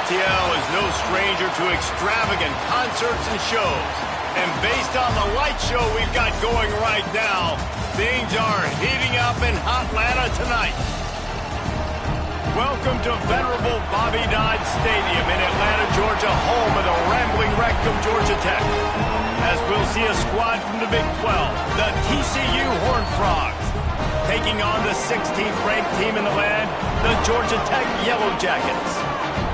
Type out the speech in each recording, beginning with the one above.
ATL is no stranger to extravagant concerts and shows. And based on the light show we've got going right now, things are heating up in Hotlanta tonight. Welcome to venerable Bobby Dodd Stadium in Atlanta, Georgia, home of the rambling wreck of Georgia Tech. As we'll see a squad from the Big 12, the TCU Horned Frogs, taking on the 16th ranked team in the land, the Georgia Tech Yellow Jackets.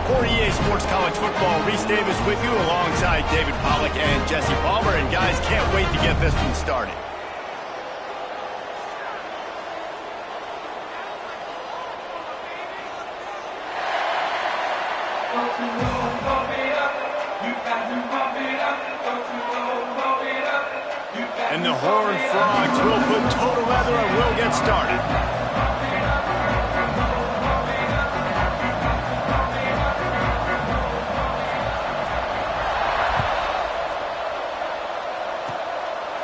For EA Sports College Football, Reese Davis with you alongside David Pollack and Jesse Palmer. And guys, can't wait to get this one started. And the Horned Frogs will put total leather and we'll get started.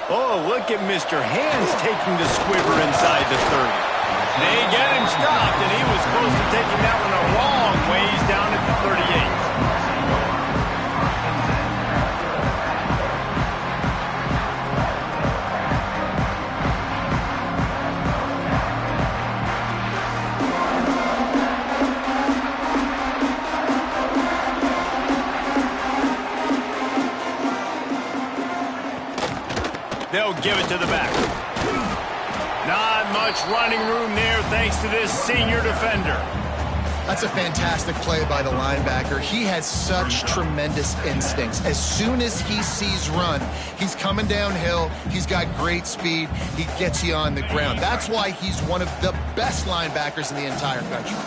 Oh, look at Mr. Hands taking the squibber inside the 30. They get him stopped, and he was close to taking that one a long ways down at the 38. They'll give it to the back. Not much running room there thanks to this senior defender. That's a fantastic play by the linebacker. He has such tremendous instincts. As soon as he sees run, he's coming downhill. He's got great speed. He gets you on the ground. That's why he's one of the best linebackers in the entire country.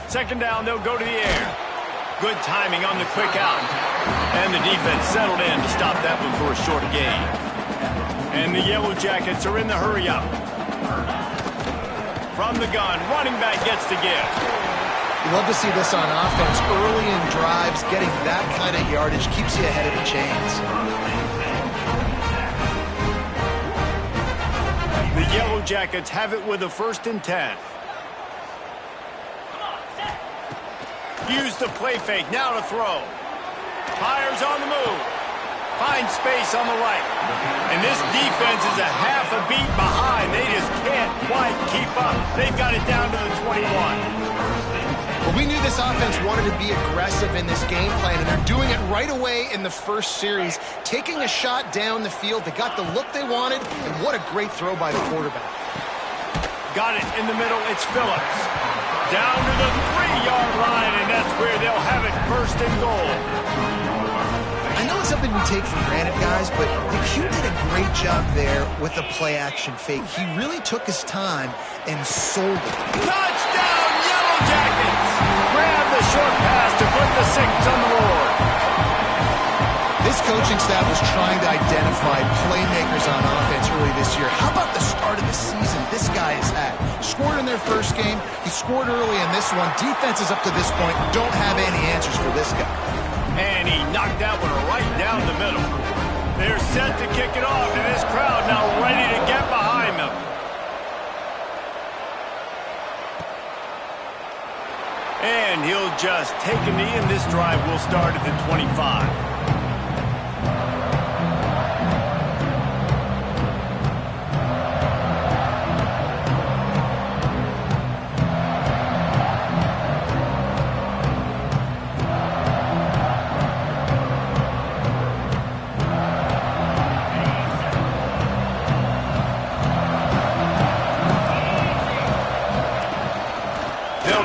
Second down, they'll go to the air. Good timing on the quick out. And the defense settled in to stop that one for a short gain. And the Yellow Jackets are in the hurry up. From the gun, running back gets the give. You love to see this on offense. Early in drives, getting that kind of yardage keeps you ahead of the chains. The Yellow Jackets have it with a 1st and 10. Use the play fake, now to throw. Fires on the move. Finds space on the right. And this defense is a half a beat behind. They just can't quite keep up. They've got it down to the 21. Well, we knew this offense wanted to be aggressive in this game plan, and they're doing it right away in the first series, taking a shot down the field. They got the look they wanted, and what a great throw by the quarterback. Got it in the middle. It's Phillips. Down to the 3-yard line, and that's where they'll have it 1st and goal. I know it's something we take for granted, guys, but Hugh did a great job there with the play-action fake. He really took his time and sold it. Touchdown, Yellow Jackets! Grab the short pass to put the 6 on the board. This coaching staff was trying to identify playmakers on offense early this year. How about the start of the season this guy has had? Scored in their first game. He scored early in this one. Defenses up to this point don't have any answers for this guy. And he knocked that one right down the middle. They're set to kick it off, and this crowd now ready to get behind them. And he'll just take a knee, and this drive will start at the 25.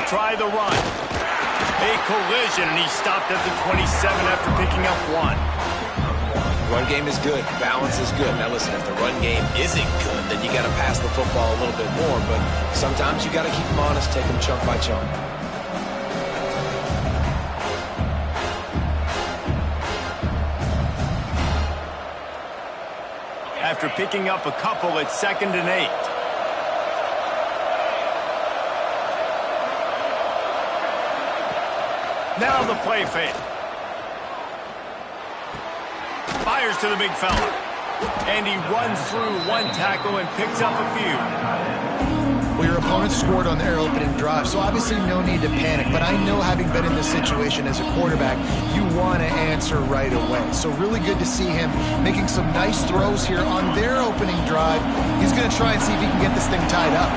Try the run. A collision, and he stopped at the 27 after picking up 1. Run game is good. Balance is good. Now listen, if the run game isn't good, then you got to pass the football a little bit more. But sometimes you got to keep them honest, take them chunk by chunk. After picking up a couple, it's 2nd and 8. Now the play fake. Fires to the big fella. And he runs through one tackle and picks up a few. Well, Well, your opponent scored on their opening drive, so obviously no need to panic. But I know, having been in this situation as a quarterback, you want to answer right away. So really good to see him making some nice throws here on their opening drive. He's going to try and see if he can get this thing tied up.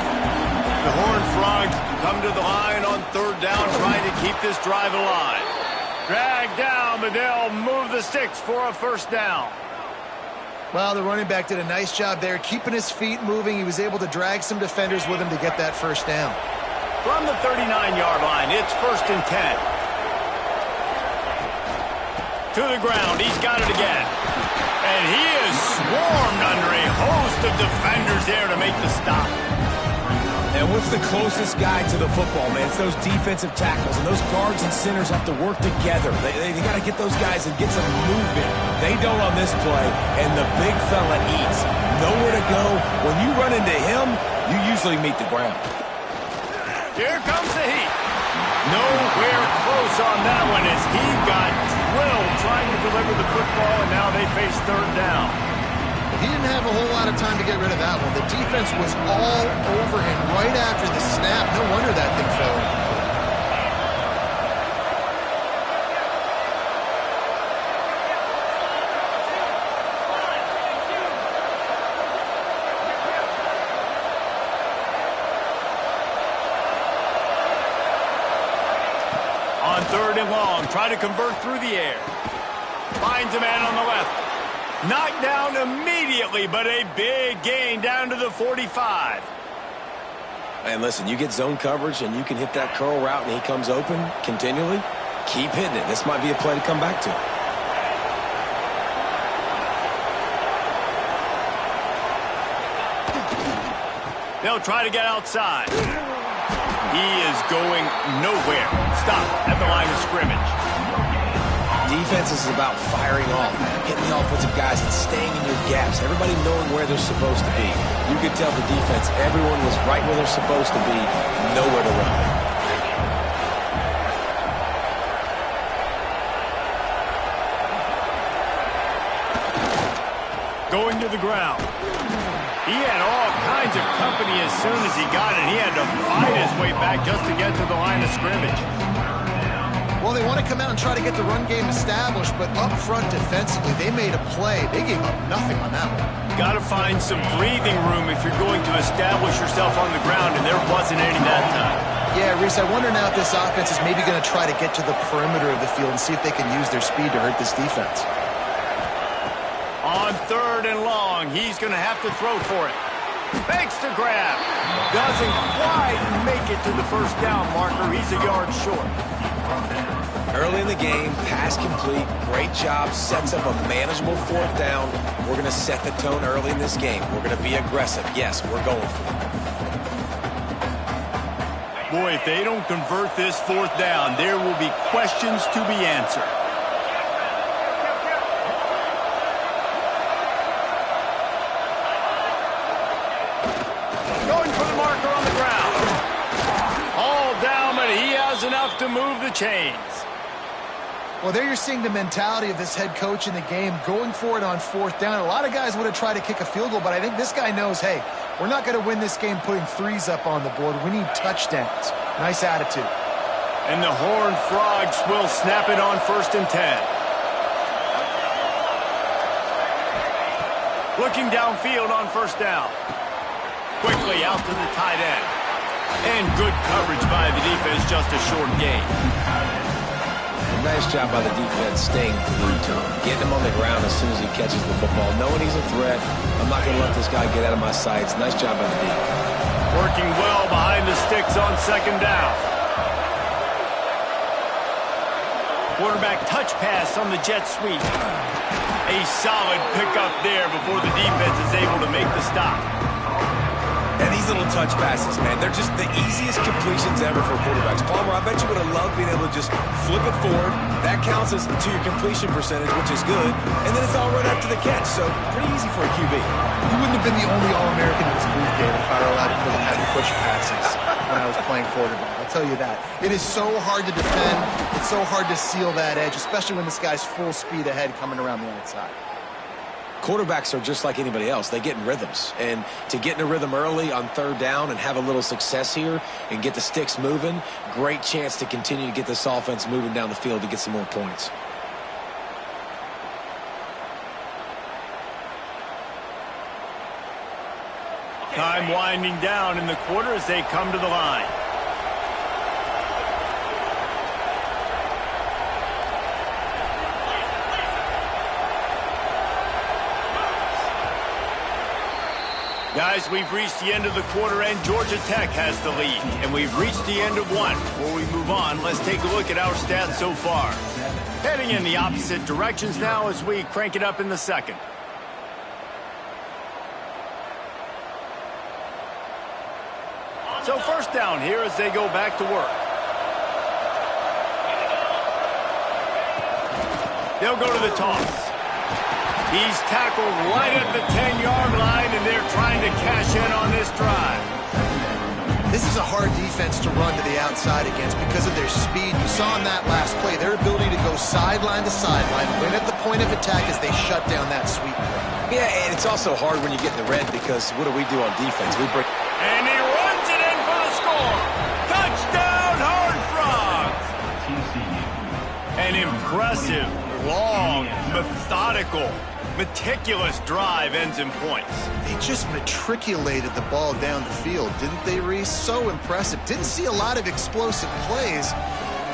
The Horned Frogs come to the line on third down, trying to keep this drive alive. Drag down, but they'll move the sticks for a first down. Well, the running back did a nice job there, keeping his feet moving. He was able to drag some defenders with him to get that first down. From the 39-yard line, it's 1st and 10. To the ground, he's got it again. And he is swarmed under a host of defenders there to make the stop. And what's the closest guy to the football, man? It's those defensive tackles, and those guards and centers have to work together. They got to get those guys and get some movement. They don't on this play, and the big fella eats. Nowhere to go. When you run into him, you usually meet the ground. Here comes the heat. Nowhere close on that one as he got drilled trying to deliver the football, and now they face third down. He didn't have a whole lot of time to get rid of that one. The defense was all over him right after the snap. No wonder that thing fell in. On third and long, try to convert through the air. Finds a man on the left. Knocked down immediately, but a big gain down to the 45. And listen, you get zone coverage and you can hit that curl route and he comes open continually. Keep hitting it. This might be a play to come back to. They'll try to get outside. He is going nowhere. Stop at the line of scrimmage. Defense is about firing off, hitting the offensive guys and staying in your gaps. Everybody knowing where they're supposed to be. You could tell the defense, everyone was right where they're supposed to be, nowhere to run. Going to the ground. He had all kinds of company as soon as he got it. He had to fight his way back just to get to the line of scrimmage. Well, they want to come out and try to get the run game established, but up front defensively, they made a play. They gave up nothing on that one. Got to find some breathing room if you're going to establish yourself on the ground, and there wasn't any that time. Yeah, Reese, I wonder now if this offense is maybe going to try to get to the perimeter of the field and see if they can use their speed to hurt this defense. On third and long, he's going to have to throw for it. Makes the grab. Doesn't quite make it to the first down marker. He's a yard short. Early in the game, pass complete, great job, sets up a manageable fourth down. We're going to set the tone early in this game. We're going to be aggressive. Yes, we're going for it. Boy, if they don't convert this fourth down, there will be questions to be answered. Going for the marker on the ground. All down, but he has enough to move the chains. Well, there you're seeing the mentality of this head coach in the game, going for it on fourth down. A lot of guys would have tried to kick a field goal, but I think this guy knows, hey, we're not going to win this game putting threes up on the board. We need touchdowns. Nice attitude. And the Horned Frogs will snap it on 1st and 10. Looking downfield on first down. Quickly out to the tight end. And good coverage by the defense, just a short gain. Nice job by the defense staying glued to him. Getting him on the ground as soon as he catches the football. Knowing he's a threat. I'm not going to let this guy get out of my sights. Nice job by the defense. Working well behind the sticks on second down. Quarterback touch pass on the jet sweep. A solid pickup there before the defense is able to make the stop. And these little touch passes, man, they're just the easiest completions ever for quarterbacks. Palmer, I bet you would have loved being able to just flip it forward. That counts as to your completion percentage, which is good. And then it's all right after the catch, so pretty easy for a QB. You wouldn't have been the only All-American in this booth, David, if I were allowed to put in push passes when I was playing quarterback. I'll tell you that. It is so hard to defend. It's so hard to seal that edge, especially when this guy's full speed ahead coming around the outside. Quarterbacks are just like anybody else. They get in rhythms. And to get in a rhythm early on third down and have a little success here and get the sticks moving, great chance to continue to get this offense moving down the field to get some more points. Time winding down in the quarter as they come to the line. Guys, we've reached the end of the quarter, and Georgia Tech has the lead. And we've reached the end of one. Before we move on, let's take a look at our stats so far. Heading in the opposite directions now as we crank it up in the second. So first down here as they go back to work. They'll go to the toss. He's tackled right at the 10-yard line, and they're trying to cash in on this drive. This is a hard defense to run to the outside against because of their speed. You saw in that last play their ability to go sideline to sideline, win at the point of attack as they shut down that sweep play. Yeah, and it's also hard when you get in the red because what do we do on defense? We break. And he runs it in for the score. Touchdown, Horned Frogs! An impressive, long, methodical, meticulous drive ends in points. They just matriculated the ball down the field, didn't they, Reese? So impressive. Didn't see a lot of explosive plays,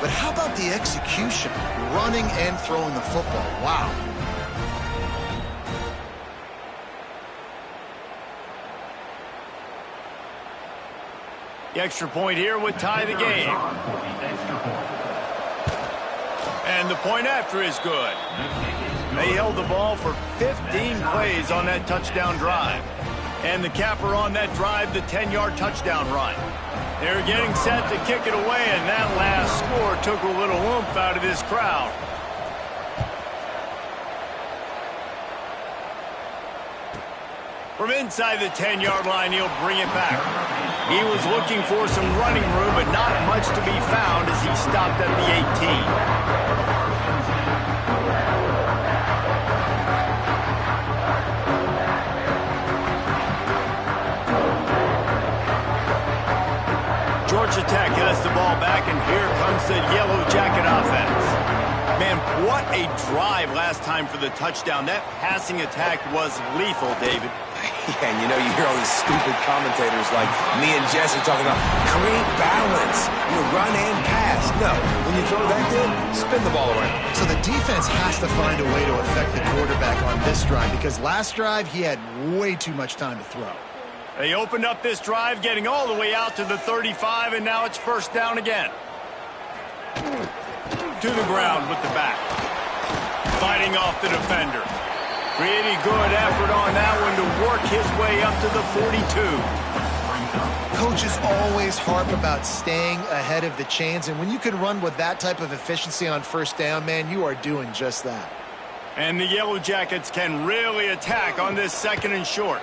but how about the execution? Running and throwing the football. Wow. The extra point here would tie the game. And the point after is good. They held the ball for 15 plays on that touchdown drive. And the capper on that drive, the 10-yard touchdown run. They're getting set to kick it away, and that last score took a little oomph out of this crowd. From inside the 10-yard line, he'll bring it back. He was looking for some running room, but not much to be found as he stopped at the 18. Georgia Tech has the ball back, and here comes the Yellow Jacket offense. Man, what a drive last time for the touchdown. That passing attack was lethal, David. Yeah, and you know, you hear all these stupid commentators like me and Jesse talking about create balance. You run and pass. No, when you throw that good, spin the ball around. So the defense has to find a way to affect the quarterback on this drive because last drive he had way too much time to throw. They opened up this drive, getting all the way out to the 35, and now it's first down again. To the ground with the back. Fighting off the defender. Pretty good effort on that one to work his way up to the 42. Coaches always harp about staying ahead of the chains, and when you can run with that type of efficiency on first down, man, you are doing just that. And the Yellow Jackets can really attack on this second and short.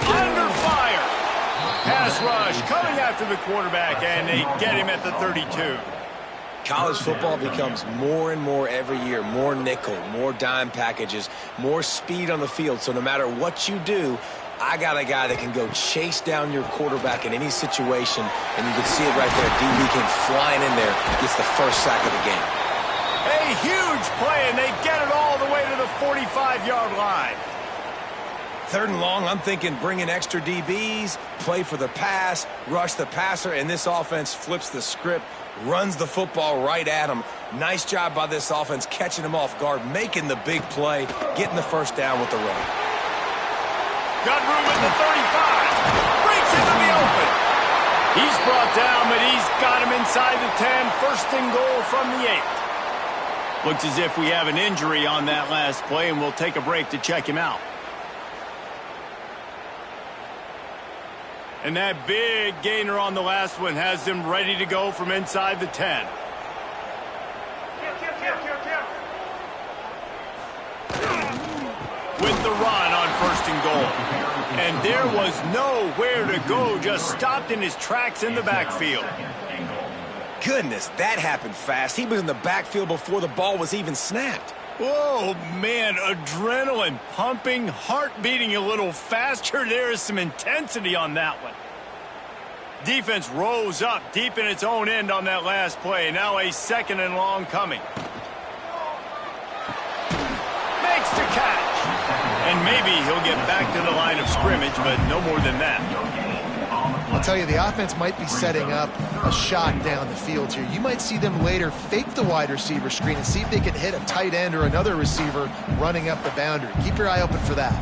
Under fire. Pass rush coming after the quarterback, and they get him at the 32. College football becomes more and more every year, more nickel, more dime packages, more speed on the field. So no matter what you do, I got a guy that can go chase down your quarterback in any situation, and you can see it right there. DB came flying in there, gets the first sack of the game. A huge play, and they get it all the way to the 45-yard line. Third and long, I'm thinking bring in extra DBs, play for the pass, rush the passer, and this offense flips the script, runs the football right at him. Nice job by this offense catching him off guard, making the big play, getting the first down with the run. Got room at the 35. Breaks into the open. He's brought down, but he's got him inside the 10. First and goal from the 8. Looks as if we have an injury on that last play, and we'll take a break to check him out. And that big gainer on the last one has them ready to go from inside the 10. With the run on first and goal. And there was nowhere to go, just stopped in his tracks in the backfield. Goodness, that happened fast. He was in the backfield before the ball was even snapped. Whoa, man, adrenaline pumping, heart beating a little faster. There is some intensity on that one. Defense rose up deep in its own end on that last play. Now a 2nd and long coming. Makes the catch. And maybe he'll get back to the line of scrimmage, but no more than that. I'll tell you, the offense might be setting up a shot down the field here. You might see them later fake the wide receiver screen and see if they can hit a tight end or another receiver running up the boundary. Keep your eye open for that.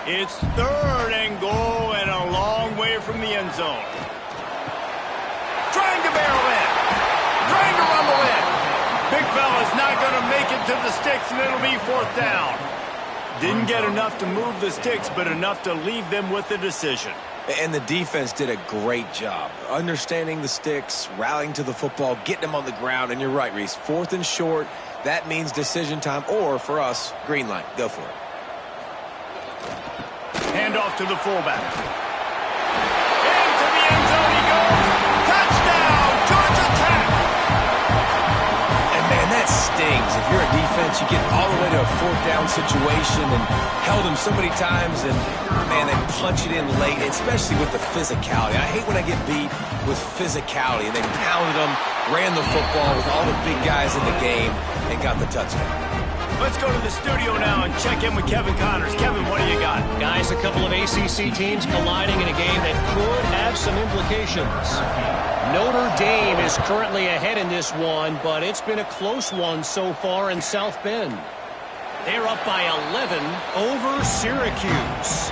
It's 3rd and goal and a long way from the end zone. Trying to barrel in. Trying to rumble in. Big fella's not going to make it to the sticks, and it'll be 4th down. Didn't get enough to move the sticks, but enough to leave them with the decision. And the defense did a great job understanding the sticks, rallying to the football, getting them on the ground. And you're right, Reese. 4th and short, that means decision time, or for us, green light. Go for it. Hand off to the fullback. Into the end zone he goes. Touchdown, Georgia Tech. And man, that stings. If you're a defense, you get all the way to a 4th down situation and held him so many times, and man, they punch it in late, especially with the physicality. I hate when I get beat with physicality, and they pounded them, ran the football with all the big guys in the game, and got the touchdown. Let's go to the studio now and check in with Kevin Connors. Kevin, what do you got? Guys, a couple of ACC teams colliding in a game that could have some implications. Notre Dame is currently ahead in this one, but it's been a close one so far in South Bend. They're up by 11 over Syracuse.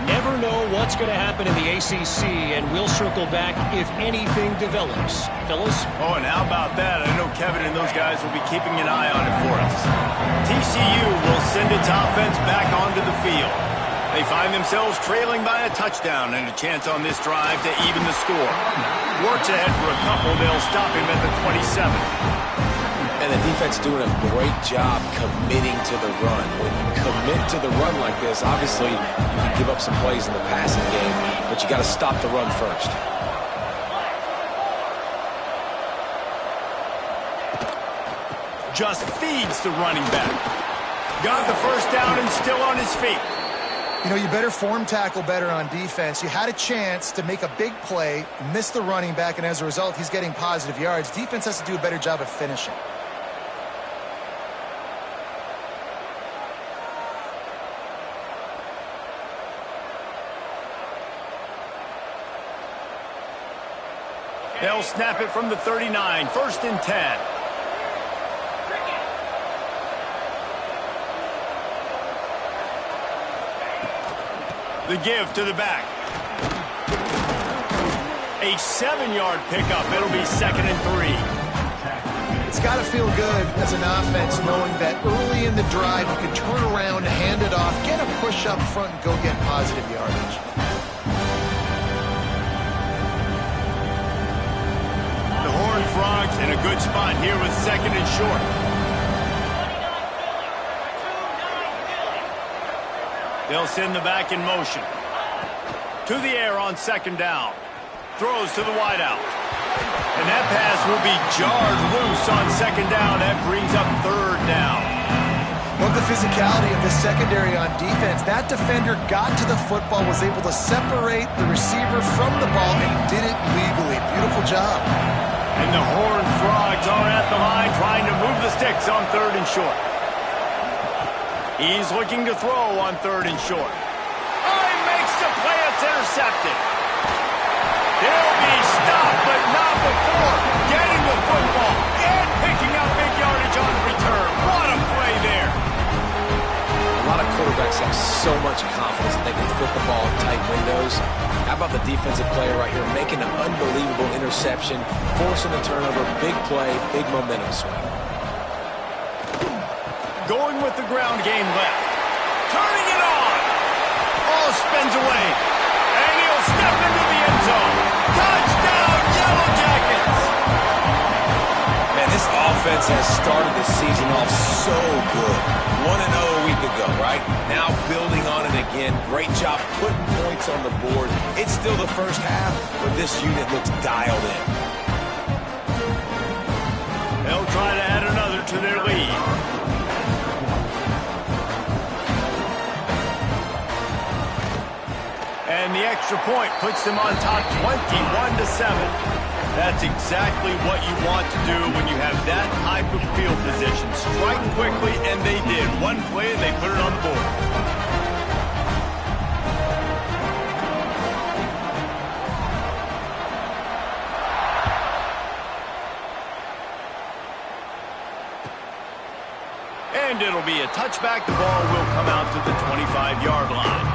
Never know what's going to happen in the ACC, and we'll circle back if anything develops. Fellas? Oh, and how about that? I know Kevin and those guys will be keeping an eye on it for us. TCU will send its offense back onto the field. They find themselves trailing by a touchdown and a chance on this drive to even the score. Works ahead for a couple. They'll stop him at the 27. And the defense doing a great job committing to the run. When you commit to the run like this, obviously you can give up some plays in the passing game, but you got to stop the run first. Just feeds the running back. Got the 1st down and still on his feet. You know, you better form tackle better on defense. You had a chance to make a big play, miss the running back, and as a result, he's getting positive yards. Defense has to do a better job of finishing. They'll snap it from the 39. 1st and 10. The give to the back. A 7-yard pickup. It'll be 2nd and 3. It's got to feel good as an offense knowing that early in the drive you can turn around, hand it off, get a push up front, and go get positive yardage. The Horned Frogs in a good spot here with 2nd and short. They'll send the back in motion. To the air on 2nd down. Throws to the wideout. And that pass will be jarred loose on 2nd down. That brings up 3rd down. Love the physicality of the secondary on defense. That defender got to the football, was able to separate the receiver from the ball, and did it legally. Beautiful job. And the Horned Frogs are at the line trying to move the sticks on 3rd and short. He's looking to throw on 3rd and short. Oh, he makes the play. It's intercepted. They'll be stopped, but not before getting the football and picking up big yardage on the return. What a play there. A lot of quarterbacks have so much confidence that they can flip the ball in tight windows. How about the defensive player right here making an unbelievable interception, forcing a turnover, big play, big momentum swing. Going with the ground game left. Turning it on. Ball spins away. And he'll step into the end zone. Touchdown, Yellow Jackets. Man, this offense has started the season off so good. 1-0 a week ago, right? Now building on it again. Great job putting points on the board. It's still the first half, but this unit looks dialed in. They'll try to add another to their lead. And the extra point puts them on top 21-7. That's exactly what you want to do when you have that type of field position. Strike quickly, and they did. One play, and they put it on the board. And it'll be a touchback. The ball will come out to the 25-yard line.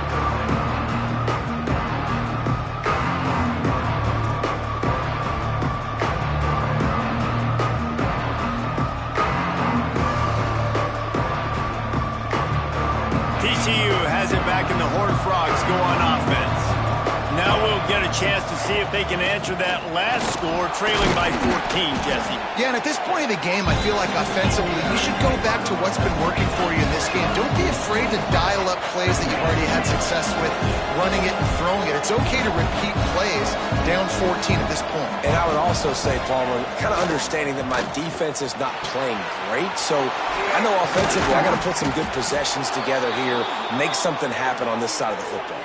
TCU has it back, and the Horned Frogs go on offense. Now we'll get a chance to see if they can answer that last score, trailing by 14, Jesse. Yeah, and at this point of the game, I feel like offensively, you should go back to what's been working for you in this game. Don't be afraid to dial up plays that you've already had success with, running it and throwing it. It's okay to repeat plays down 14 at this point. And I would also say, Palmer, kind of understanding that my defense is not playing great, so I know offensively I got to put some good possessions together here, make something happen on this side of the football.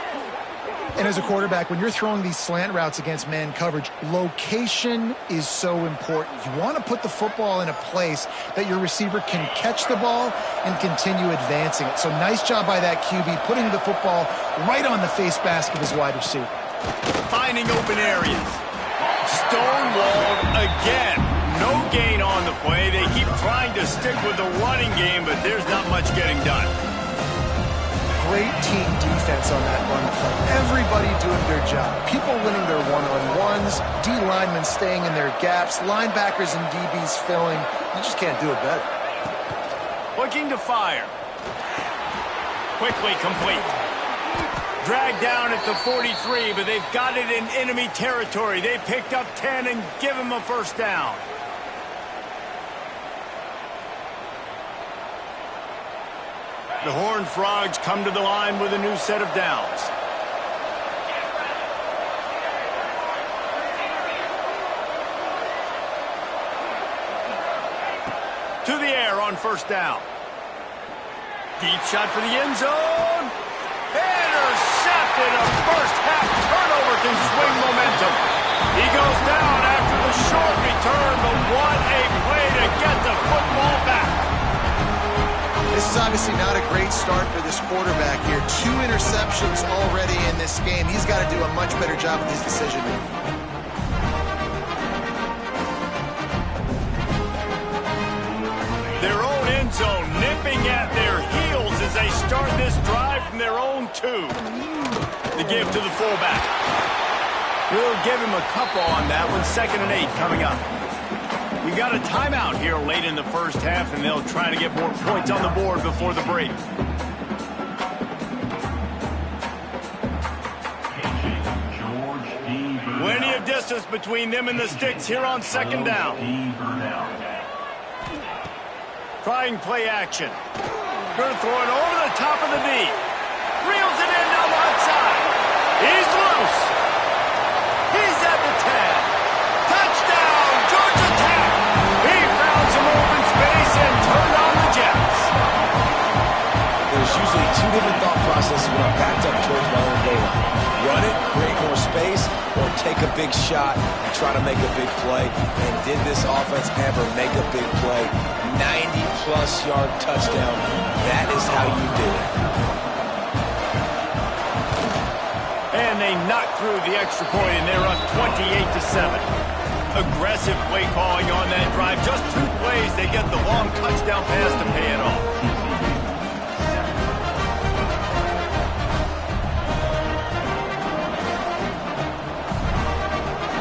And as a quarterback, when you're throwing these slant routes against man coverage, location is so important. You want to put the football in a place that your receiver can catch the ball and continue advancing it. So nice job by that QB, putting the football right on the face mask of his wide receiver. Finding open areas. Stonewalled again. No gain on the play. They keep trying to stick with the running game, but there's not much getting done. Great team defense on that run play. Everybody doing their job. People winning their one-on-ones, D linemen staying in their gaps, linebackers and DBs filling. You just can't do it better. Looking to fire. Quickly complete. Dragged down at the 43, but they've got it in enemy territory. They picked up 10 and give him a first down. The Horned Frogs come to the line with a new set of downs. To the air on first down. Deep shot for the end zone. Intercepted. A first half turnover can swing momentum. He goes down after the short return, but what a play to get the football back. This is obviously not a great start for this quarterback here. 2 interceptions already in this game. He's got to do a much better job with his decision-making. Their own end zone nipping at their heels as they start this drive from their own 2. The give to the fullback. We'll give him a couple on that one. 2nd and 8 coming up. We've got a timeout here late in the first half, and they'll try to get more points on the board before the break. Plenty of distance between them and the sticks here on 2nd down. Trying play action. Going to throw it over the top of the knee. Reels it in down the outside. He's loose. He's at the 10. Touchdown, Georgia Tech. He found some open space and turned on the Jets. There's usually 2 different thought processes when I'm backed up towards my own goal line. Run it, create more space, or take a big shot and try to make a big play. And did this offense ever make a big play? 90-plus yard touchdown. That is how you do it. And they knock through the extra point, and they're up 28-7. Aggressive play calling on that drive. Just 2 plays, they get the long touchdown pass to pay it off.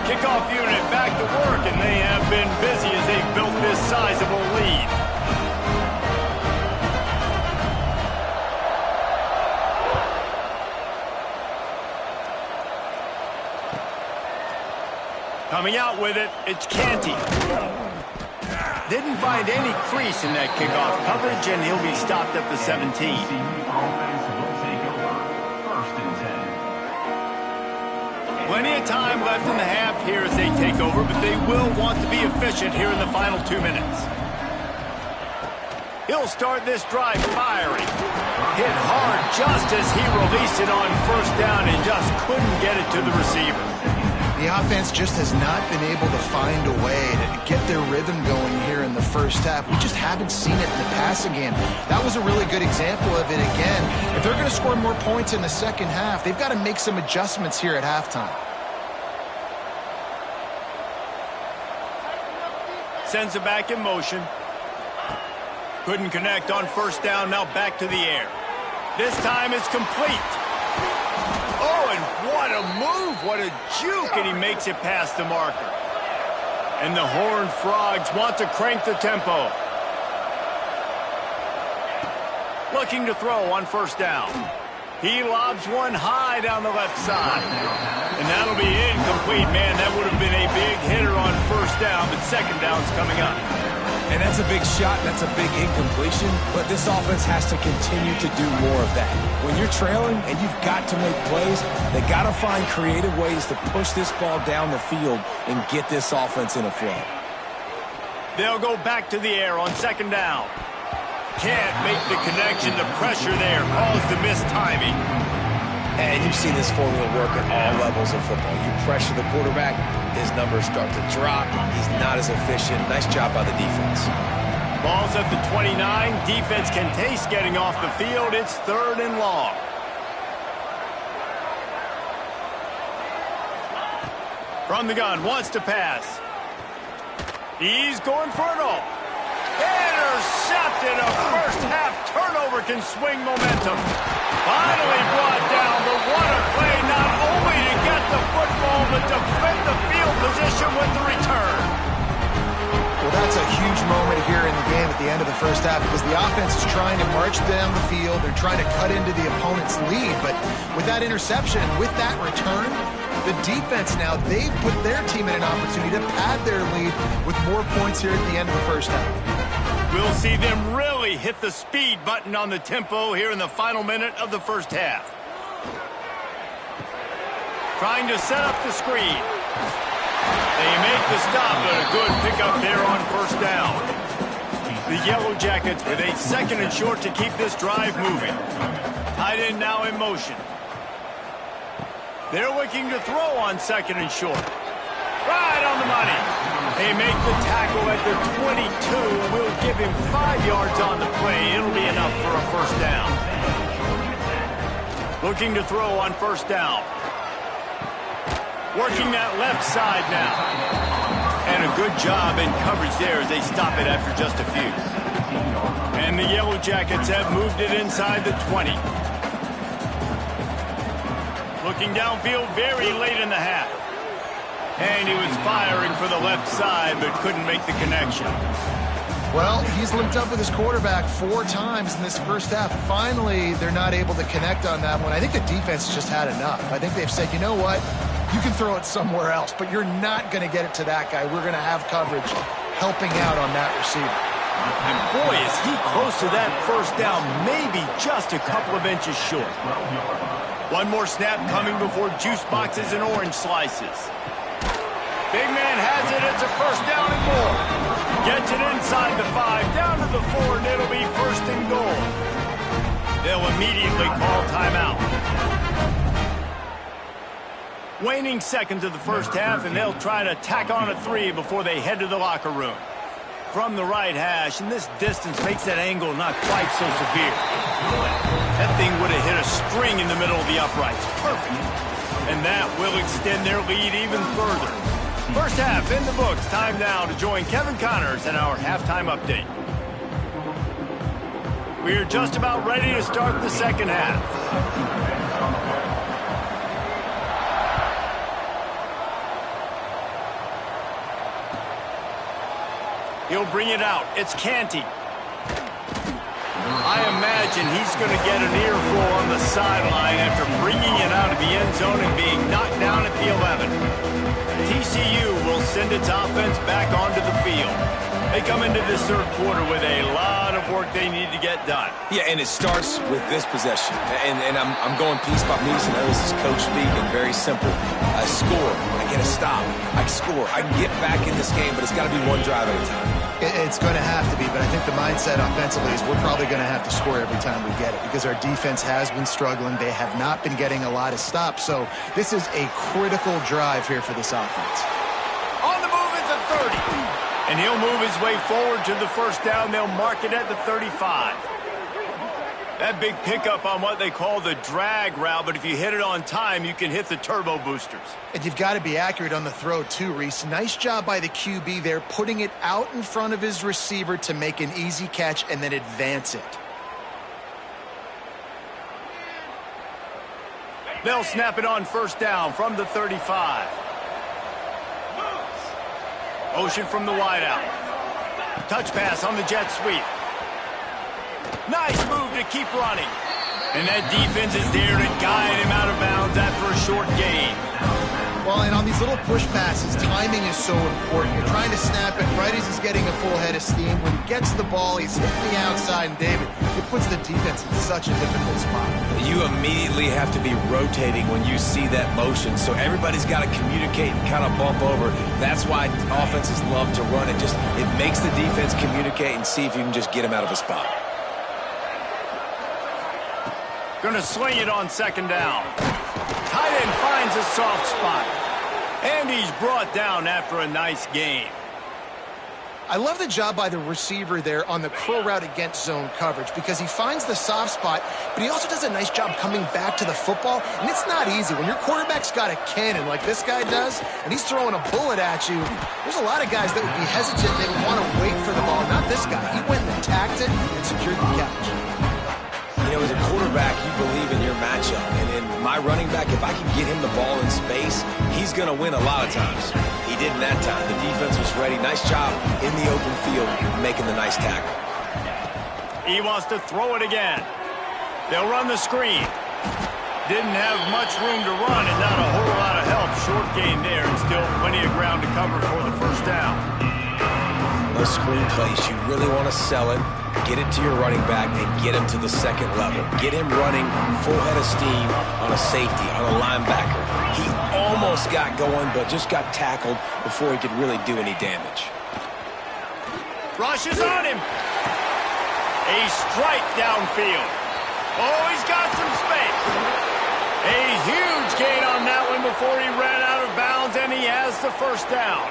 Kickoff unit back to work, and they have been busy as they've built this sizable lead. Coming out with it, it's Canty. Didn't find any crease in that kickoff coverage, and he'll be stopped at the 17. Plenty of time left in the half here as they take over, but they will want to be efficient here in the final 2 minutes. He'll start this drive firing. Hit hard just as he released it on first down and just couldn't get it to the receiver. The offense just has not been able to find a way to get their rhythm going here in the first half. We just haven't seen it in the passing game. That was a really good example of it again. If they're going to score more points in the second half, they've got to make some adjustments here at halftime. Sends it back in motion. Couldn't connect on first down, now back to the air. This time it's complete. Oh, and what a move, what a juke, and he makes it past the marker. And the Horned Frogs want to crank the tempo. Looking to throw on first down. He lobs one high down the left side. And that'll be incomplete, man. That would have been a big hitter on first down, but second down's coming up. And that's a big shot, that's a big incompletion, but this offense has to continue to do more of that. When you're trailing and you've got to make plays, they got to find creative ways to push this ball down the field and get this offense in a flow. They'll go back to the air on second down. Can't make the connection. The pressure there caused the missed timing. And you've seen this formula work at all levels of football. You pressure the quarterback, his numbers start to drop. He's not as efficient. Nice job by the defense. Ball's at the 29. Defense can taste getting off the field. It's third and long. From the gun, wants to pass. He's going for it all. Intercepted. A first-half turnover can swing momentum. Finally brought down, but what a play, not only to get the football, but defend the field position with the return. Well, that's a huge moment here in the game at the end of the first half because the offense is trying to march down the field. They're trying to cut into the opponent's lead, but with that interception, with that return, the defense now, they've put their team in an opportunity to pad their lead with more points here at the end of the first half. We'll see them really hit the speed button on the tempo here in the final minute of the first half. Trying to set up the screen. They make the stop, but a good pickup there on first down. The Yellow Jackets with a second and short to keep this drive moving. Tight end now in motion. They're looking to throw on second and short. Right on the money. They make the tackle at the 22. We'll give him 5 yards on the play. It'll be enough for a first down. Looking to throw on first down. Working that left side now. And a good job in coverage there as they stop it after just a few. And the Yellow Jackets have moved it inside the 20. Looking downfield very late in the half. And he was firing for the left side, but couldn't make the connection. Well, he's linked up with his quarterback 4 times in this first half. Finally, they're not able to connect on that one. I think the defense just had enough. I think they've said, you know what? You can throw it somewhere else, but you're not going to get it to that guy. We're going to have coverage helping out on that receiver. And boy, is he close to that first down, maybe just a couple of inches short. One more snap coming before juice boxes and orange slices. Big man has it. It's a first down and more. Gets it inside the 5, down to the 4, and it'll be first and goal. They'll immediately call timeout. Waning seconds of the first half, and they'll try to tack on a 3 before they head to the locker room. From the right hash, and this distance makes that angle not quite so severe. That thing would have hit a string in the middle of the uprights. Perfect. And that will extend their lead even further. First half in the books. Time now to join Kevin Connors in our halftime update. We're just about ready to start the second half. He'll bring it out. It's Canty. I imagine he's going to get an earful on the sideline after bringing it out of the end zone and being knocked down at the 11. TCU will send its offense back onto the field. They come into this third quarter with a lot of work they need to get done. Yeah, and it starts with this possession. And I'm going piece by piece, and this is coach speak and very simple. I score. I get a stop. I score. I can get back in this game, but it's got to be one drive at a time. It's going to have to be, but I think the mindset offensively is we're probably going to have to score every time we get it because our defense has been struggling. They have not been getting a lot of stops, so this is a critical drive here for this offense. On the move is the 30, and he'll move his way forward to the first down. They'll mark it at the 35. That big pickup on what they call the drag route, but if you hit it on time, you can hit the turbo boosters. And you've got to be accurate on the throw too, Reese. Nice job by the QB there, putting it out in front of his receiver to make an easy catch and then advance it. They'll snap it on first down from the 35. Motion from the wideout. Touch pass on the jet sweep. Nice move to keep running. And that defense is there to guide him out of bounds after a short gain. Well, and on these little push passes, timing is so important. You're trying to snap it right as he's getting a full head of steam. When he gets the ball, he's hitting the outside, and David, it puts the defense in such a difficult spot. You immediately have to be rotating when you see that motion, so everybody's got to communicate and kind of bump over. That's why offenses love to run it. It makes the defense communicate and see if you can just get him out of a spot. Going to swing it on second down. Tight end finds a soft spot. And he's brought down after a nice gain. I love the job by the receiver there on the curl route against zone coverage because he finds the soft spot, but he also does a nice job coming back to the football, and it's not easy. When your quarterback's got a cannon like this guy does, and he's throwing a bullet at you, there's a lot of guys that would be hesitant. They would want to wait for the ball. Not this guy. He went and attacked it and secured the catch. You know, as a quarterback, you believe in your matchup. And in my running back, if I can get him the ball in space, he's going to win a lot of times. He did in that time. The defense was ready. Nice job in the open field making the nice tackle. He wants to throw it again. They'll run the screen. Didn't have much room to run and not a whole lot of help. Short gain there and still plenty of ground to cover for the first down. Those screen plays, you really want to sell it, get it to your running back, and get him to the second level. Get him running full head of steam on a safety, on a linebacker. He almost got going, but just got tackled before he could really do any damage. Rushes on him. A strike downfield. Oh, he's got some space. A huge gain on that one before he ran out of bounds, and he has the first down.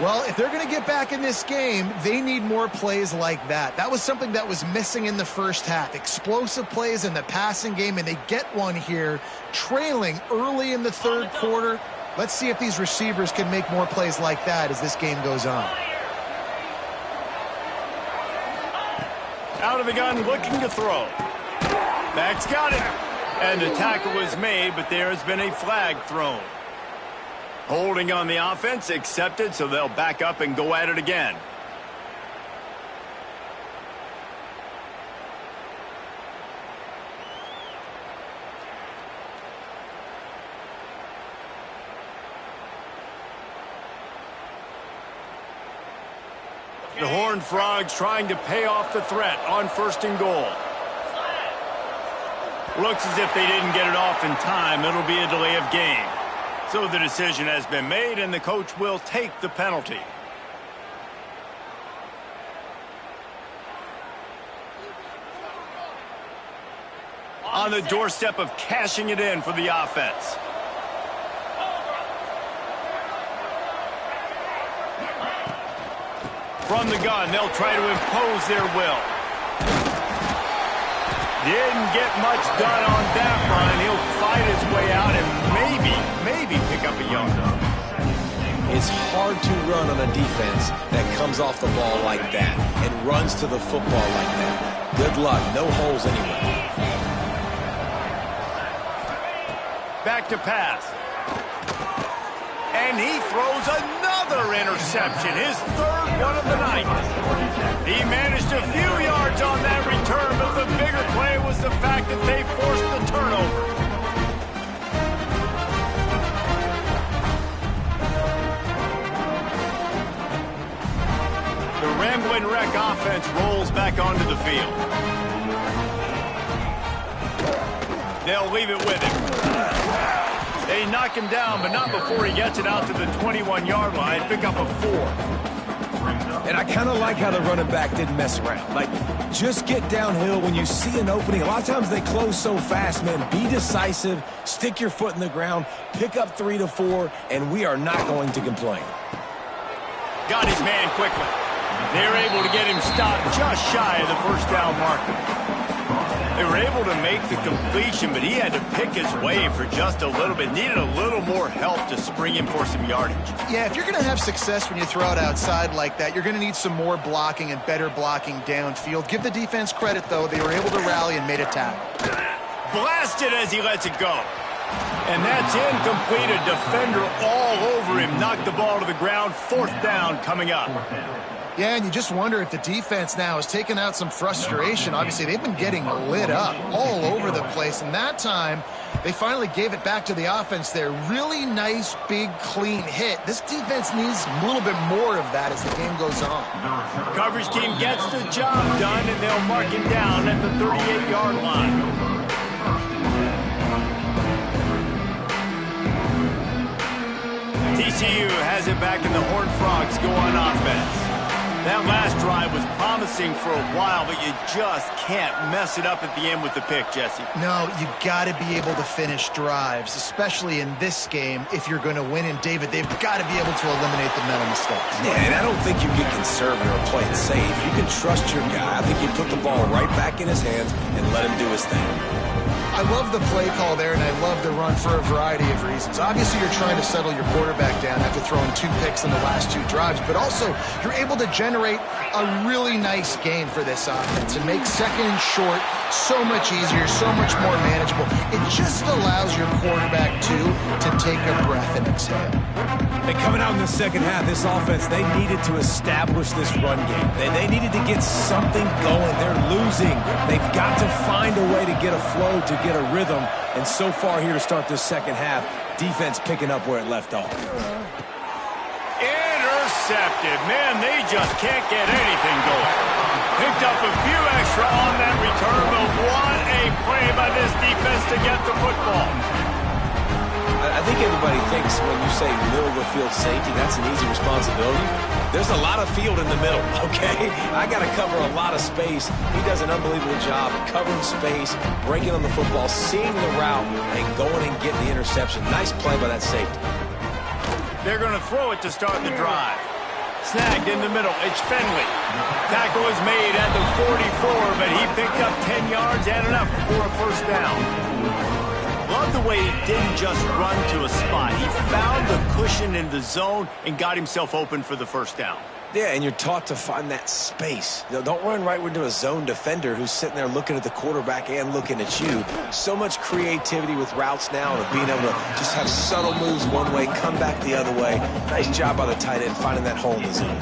Well, if they're going to get back in this game, they need more plays like that. That was something that was missing in the first half. Explosive plays in the passing game, and they get one here, trailing early in the third quarter. Let's see if these receivers can make more plays like that as this game goes on. Out of the gun, looking to throw. Back's got it. And the tackle was made, but there has been a flag thrown. Holding on the offense, accepted, so they'll back up and go at it again. The Horned Frogs trying to pay off the threat on first and goal. Looks as if they didn't get it off in time. It'll be a delay of game. So the decision has been made, and the coach will take the penalty. On the doorstep of cashing it in for the offense. From the gun, they'll try to impose their will. Didn't get much done on that run. He'll fight his way out and maybe pick up a yard. It's hard to run on a defense that comes off the ball like that and runs to the football like that. Good luck. No holes anywhere. Back to pass. And he throws another interception, his third one of the night. He managed a few yards on that return, but the bigger play was the fact that they forced the turnover. The Ramblin' Wreck offense rolls back onto the field. They'll leave it with him. They knock him down, but not before he gets it out to the 21-yard line. Pick up a 4. And I kind of like how the running back didn't mess around. Like, just get downhill when you see an opening. A lot of times they close so fast, man. Be decisive, stick your foot in the ground, pick up 3 to 4, and we are not going to complain. Got his man quickly. They were able to get him stopped just shy of the first down marker. They were able to make the completion, but he had to pick his way for just a little bit. Needed a little more help to spring him for some yardage. Yeah, if you're going to have success when you throw it outside like that, you're going to need some more blocking and better blocking downfield. Give the defense credit, though. They were able to rally and made a tackle. Blasted as he lets it go. And that's incomplete. A defender all over him. Knocked the ball to the ground. 4th down coming up. Yeah, and you just wonder if the defense now has taken out some frustration. Obviously, they've been getting lit up all over the place. And that time, they finally gave it back to the offense there. Really nice, big, clean hit. This defense needs a little bit more of that as the game goes on. Coverage team gets the job done, and they'll mark him down at the 38-yard line. TCU has it back, and the Horned Frogs go on offense. That last drive was promising for a while, but you just can't mess it up at the end with the pick, Jesse. No, you got to be able to finish drives, especially in this game. If you're going to win, and David, they've got to be able to eliminate the mental mistakes. Yeah, and I don't think you get conservative or play it safe. You can trust your guy. I think you put the ball right back in his hands and let him do his thing. I love the play call there, and I love the run for a variety of reasons. Obviously, you're trying to settle your quarterback down after throwing 2 picks in the last 2 drives, but also you're able to generate a really nice game for this offense and make second and short so much easier, so much more manageable. It just allows your quarterback, too, to take a breath and exhale. And coming out in the second half, this offense, they needed to establish this run game. They needed to get something going. They're losing. They've got to find a way to get a flow, to get a rhythm. And so far here to start this second half, defense picking up where it left off. Intercepted. Man, they just can't get anything going. Picked up a few extra on that return, but what a play by this defense to get the football. I think everybody thinks when you say middle of the field safety, that's an easy responsibility. There's a lot of field in the middle, okay? I got to cover a lot of space. He does an unbelievable job of covering space, breaking on the football, seeing the route, and going and getting the interception. Nice play by that safety. They're going to throw it to start the drive. Snagged in the middle. It's Finley. Tackle is made at the 44, but he picked up 10 yards and enough for a first down. Love the way he didn't just run to a spot. He found the cushion in the zone and got himself open for the first down. Yeah, and you're taught to find that space. Don't run right into a zone defender who's sitting there looking at the quarterback and looking at you. So much creativity with routes now and being able to just have subtle moves one way, come back the other way. Nice job by the tight end finding that hole in the zone.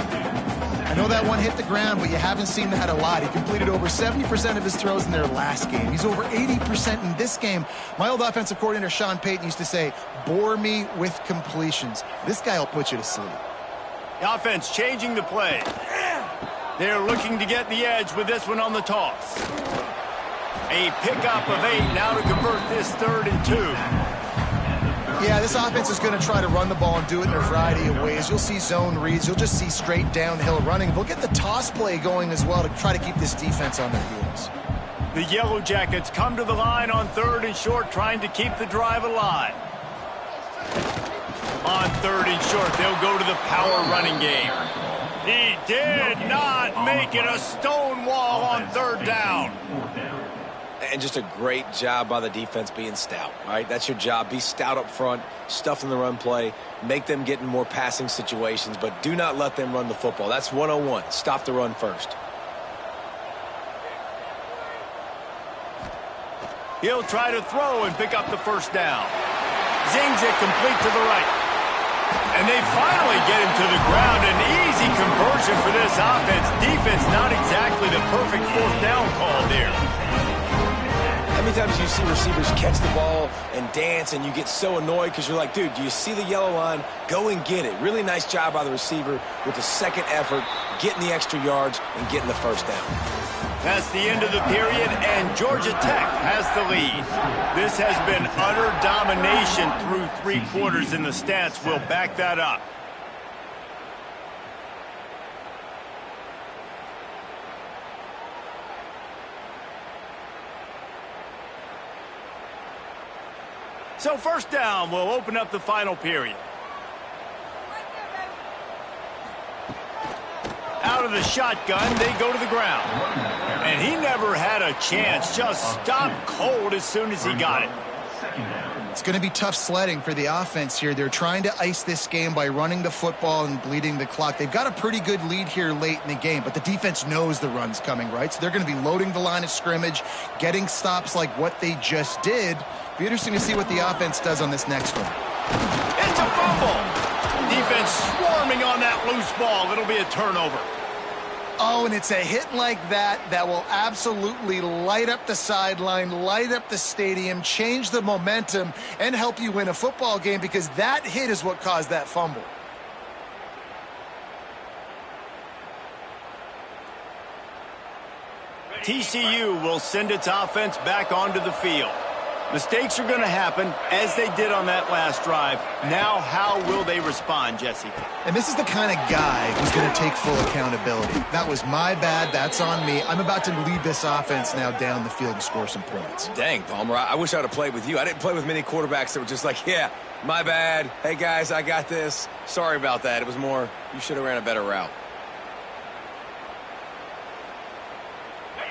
I know that one hit the ground, but you haven't seen that a lot. He completed over 70% of his throws in their last game. He's over 80% in this game. My old offensive coordinator, Sean Payton, used to say, bore me with completions. This guy will put you to sleep. The offense changing the play. They're looking to get the edge with this one on the toss. A pickup of 8 now to convert this 3rd and 2. Yeah, this offense is going to try to run the ball and do it in a variety of ways. You'll see zone reads. You'll just see straight downhill running. They'll get the toss play going as well to try to keep this defense on their heels. The Yellow Jackets come to the line on 3rd and short, trying to keep the drive alive. On 3rd and short, they'll go to the power running game. He did not make it a stone wall on 3rd down. And just a great job by the defense being stout, all right? That's your job. Be stout up front, stuff in the run play, make them get in more passing situations, but do not let them run the football. That's 101. Stop the run first. He'll try to throw and pick up the first down. Zings it complete to the right. And they finally get him to the ground. An easy conversion for this offense. Defense not exactly the perfect 4th down call there. How many times do you see receivers catch the ball and dance and you get so annoyed because you're like, dude, do you see the yellow line? Go and get it. Really nice job by the receiver with the second effort, getting the extra yards and getting the first down. That's the end of the period, and Georgia Tech has the lead. This has been utter domination through 3 quarters, and the stats will back that up. So first down will open up the final period. Out of the shotgun, they go to the ground. And he never had a chance, just stopped cold as soon as he got it. It's going to be tough sledding for the offense here. They're trying to ice this game by running the football and bleeding the clock. They've got a pretty good lead here late in the game, but the defense knows the run's coming, right? So they're going to be loading the line of scrimmage, getting stops like what they just did. Be interesting to see what the offense does on this next one. It's a fumble. Defense swarming on that loose ball. It'll be a turnover. Oh, and it's a hit like that that will absolutely light up the sideline, light up the stadium, change the momentum, and help you win a football game, because that hit is what caused that fumble. TCU will send its offense back onto the field. Mistakes are going to happen, as they did on that last drive. Now, how will they respond, Jesse? And this is the kind of guy who's going to take full accountability. That was my bad. That's on me. I'm about to lead this offense now down the field and score some points. Dang, Palmer, I wish I would have played with you. I didn't play with many quarterbacks that were just like, yeah, my bad. Hey, guys, I got this. Sorry about that. It was more, you should have ran a better route.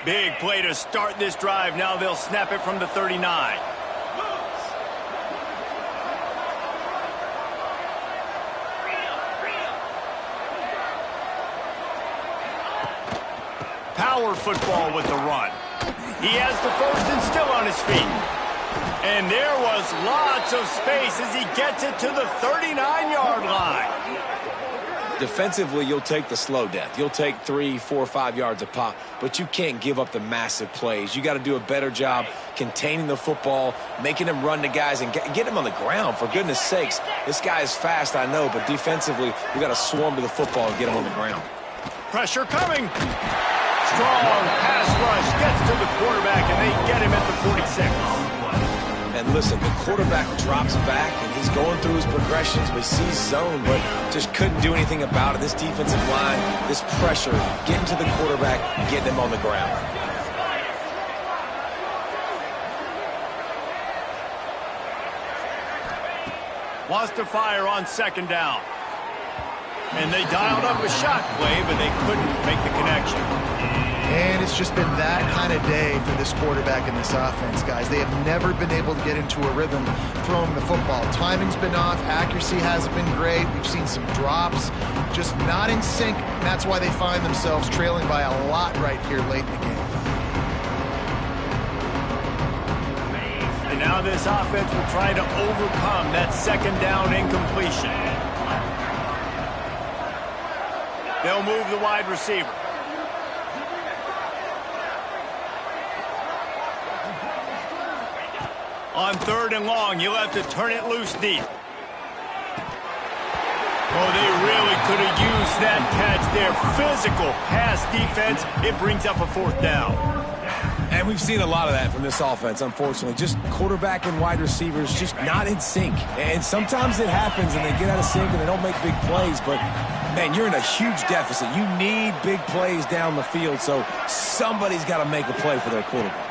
Big play to start this drive. Now they'll snap it from the 39. Power football with the run. He has the first and still on his feet. And there was lots of space as he gets it to the 39-yard line. Defensively, you'll take the slow death. You'll take 3, 4, 5 yards a pop, but you can't give up the massive plays. You got to do a better job containing the football, making them run to guys, and get them on the ground, for goodness sakes. This guy is fast, I know, but defensively, you got to swarm to the football and get him on the ground. Pressure coming. Strong pass rush gets to the quarterback, and they get him at the 46. And listen, the quarterback drops back, and he's going through his progressions, but he sees zone, but just couldn't do anything about it. This defensive line, this pressure, getting to the quarterback, getting him on the ground. Wants to fire on second down. And they dialed up a shot play, but they couldn't make the connection. And it's just been that kind of day for this quarterback and this offense, guys. They have never been able to get into a rhythm throwing the football. Timing's been off. Accuracy hasn't been great. We've seen some drops, just not in sync. And that's why they find themselves trailing by a lot right here late in the game. And now this offense will try to overcome that second down incompletion. They'll move the wide receiver. On third and long, you'll have to turn it loose deep. Oh, they really could have used that catch there. Physical pass defense. It brings up a fourth down. And we've seen a lot of that from this offense, unfortunately. Just quarterback and wide receivers just not in sync. And sometimes it happens and they get out of sync and they don't make big plays. But, man, you're in a huge deficit. You need big plays down the field, so somebody's got to make a play for their quarterback.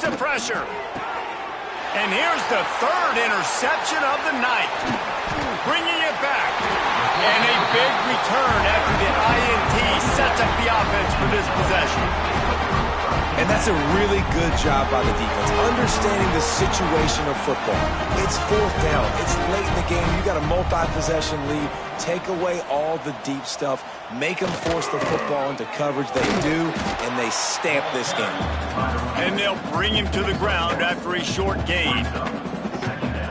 The pressure. And here's the third interception of the night. Bringing it back. And a big return after the INT sets up the offense for this possession. And that's a really good job by the defense, understanding the situation of football. It's fourth down. It's late in the game. You got a multi-possession lead. Take away all the deep stuff. Make them force the football into coverage. They do, and they stamp this game. And they'll bring him to the ground after a short gain.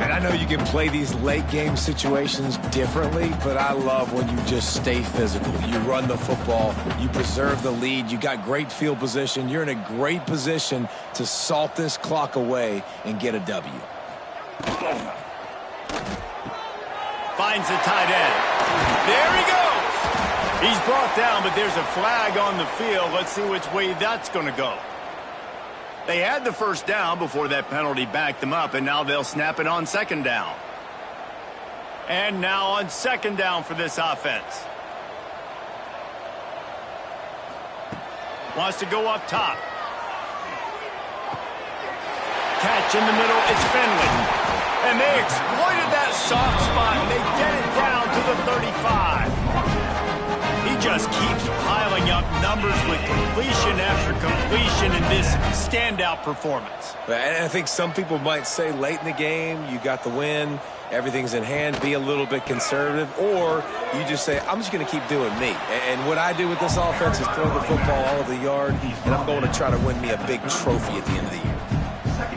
And I know you can play these late game situations differently, but I love when you just stay physical. You run the football, you preserve the lead, you got great field position, you're in a great position to salt this clock away and get a W. Finds the tight end. There he goes. He's brought down, but there's a flag on the field. Let's see which way that's going to go. They had the first down before that penalty backed them up, and now they'll snap it on second down. And now on second down for this offense. Wants to go up top. catch in the middle. It's Finley. And they exploited that soft spot, and they get it down to the 35. He just keeps piling up numbers with completion after completion in this standout performance. And I think some people might say late in the game, you got the win, everything's in hand, be a little bit conservative, or you just say, I'm just going to keep doing me. And what I do with this offense is throw the football all over the yard, and I'm going to try to win me a big trophy at the end of the year.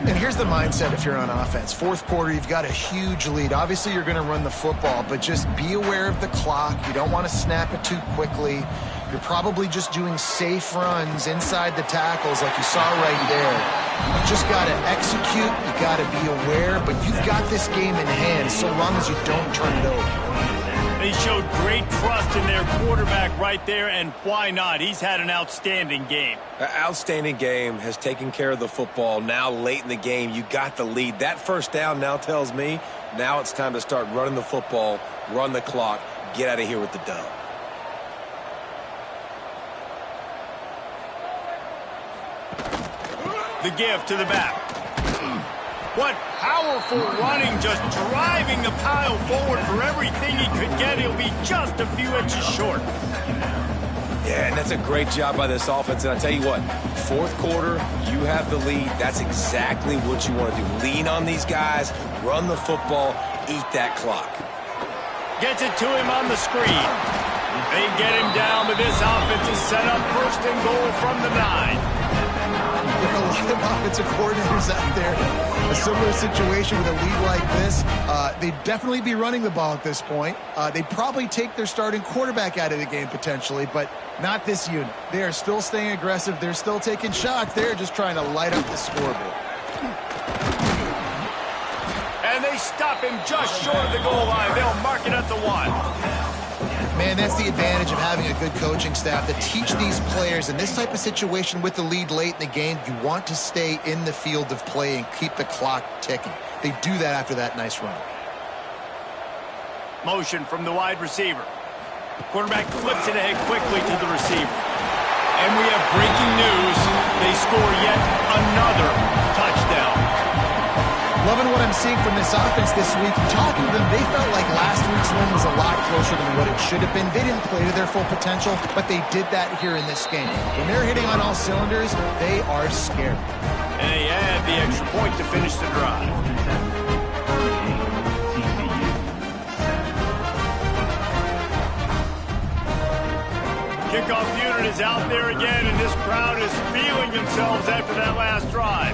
And here's the mindset if you're on offense. Fourth quarter, you've got a huge lead. Obviously, you're going to run the football, but just be aware of the clock. You don't want to snap it too quickly. You're probably just doing safe runs inside the tackles like you saw right there. You just got to execute. You got to be aware, but you've got this game in hand so long as you don't turn it over. They showed great trust in their quarterback right there, and why not? He's had an outstanding game. Outstanding game, has taken care of the football. Now late in the game, you got the lead. That first down now tells me now it's time to start running the football, run the clock, get out of here with the dub. The give to the back. What powerful running, just driving the pile forward for everything he could get. He'll be just a few inches short. Yeah, and that's a great job by this offense. And I tell you what, fourth quarter, you have the lead. That's exactly what you want to do. Lean on these guys, run the football, eat that clock. Gets it to him on the screen. They get him down, but this offense is set up first and goal from the 9. There are a lot of offensive coordinators out there. A similar situation with a lead like this. They'd definitely be running the ball at this point. They'd probably take their starting quarterback out of the game potentially, but not this unit. They are still staying aggressive. They're still taking shots. They're just trying to light up the scoreboard. And they stop him just short of the goal line. They'll mark it at the 1. Man, that's the advantage of having a good coaching staff that teach these players in this type of situation with the lead late in the game. You want to stay in the field of play and keep the clock ticking. They do that after that nice run. Motion from the wide receiver. Quarterback flips it ahead quickly to the receiver. And we have breaking news. They score yet another touchdown. Loving what I'm seeing from this offense this week. Talking to them, they felt like last week's win was a lot closer than what it should have been. They didn't play to their full potential, but they did that here in this game. When they're hitting on all cylinders, they are scary. And they add the extra point to finish the drive. Kickoff unit is out there again, and this crowd is feeling themselves after that last drive.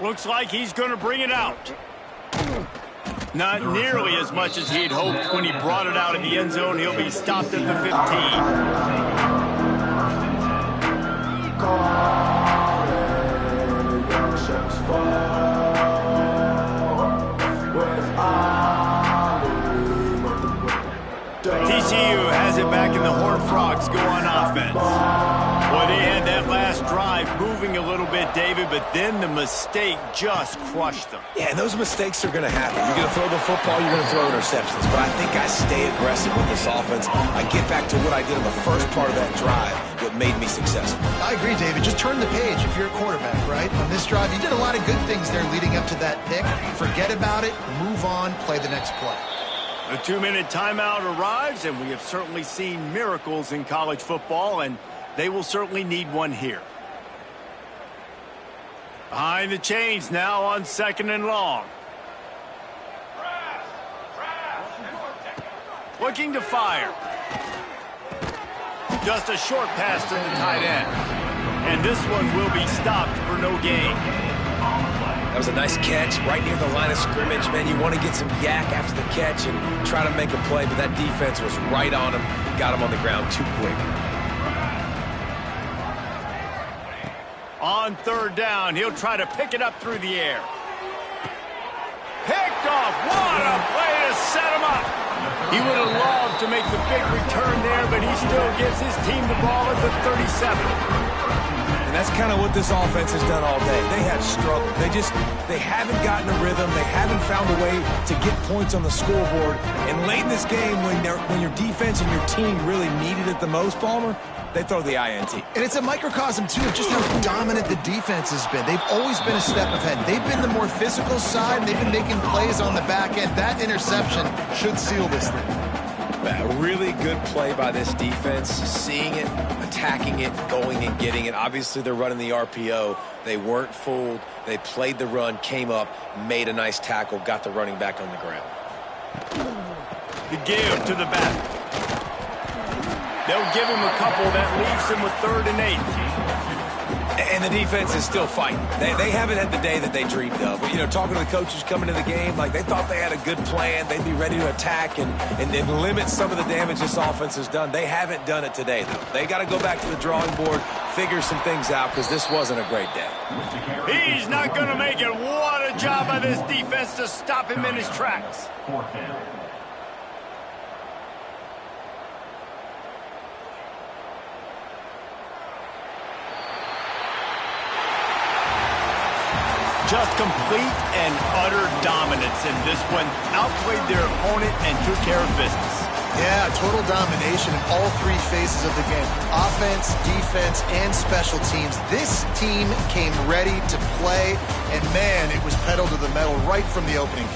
Looks like he's going to bring it out. Not nearly as much as he'd hoped when he brought it out in the end zone. He'll be stopped at the 15. TCU has it back, and the Horned Frogs go on offense. Well, they had that last drive moving a little bit, David, but then the mistake just crushed them. Yeah, and those mistakes are going to happen. You're going to throw the football, you're going to throw interceptions. But I think I stay aggressive with this offense. I get back to what I did in the first part of that drive, what made me successful. I agree, David. Just turn the page if you're a quarterback, right? On this drive, you did a lot of good things there leading up to that pick. Forget about it, move on, play the next play. A 2-minute timeout arrives, and we have certainly seen miracles in college football, and they will certainly need one here. Behind the chains now on 2nd and long. Looking to fire. Just a short pass to the tight end. And this one will be stopped for no gain. That was a nice catch right near the line of scrimmage. Man, you want to get some yak after the catch and try to make a play, but that defense was right on him. Got him on the ground too quick. On 3rd down, he'll try to pick it up through the air. Picked off. What a play to set him up. He would have loved to make the big return there, but he still gives his team the ball at the 37. And that's kind of what this offense has done all day. They have struggled. They haven't gotten a rhythm. They haven't found a way to get points on the scoreboard. And late in this game, when your defense and your team really needed it the most, Palmer, they throw the INT. And it's a microcosm, too, of just how dominant the defense has been. They've always been a step ahead. They've been the more physical side, and they've been making plays on the back end. That interception should seal this thing. A really good play by this defense, seeing it, attacking it, going and getting it. Obviously, they're running the RPO. They weren't fooled. They played the run, came up, made a nice tackle, got the running back on the ground. The give to the back. They'll give him a couple that leaves him with 3rd and 8. And the defense is still fighting. They haven't had the day that they dreamed of. But, talking to the coaches coming into the game, like they thought they had a good plan. They'd be ready to attack and limit some of the damage this offense has done. They haven't done it today, though. They got to go back to the drawing board, figure some things out, because this wasn't a great day. He's not going to make it. What a job by this defense to stop him in his tracks. Just complete and utter dominance in this one. Outplayed their opponent and took care of business. Yeah, total domination in all 3 phases of the game. Offense, defense, and special teams. This team came ready to play, and man, it was pedal to the metal right from the opening.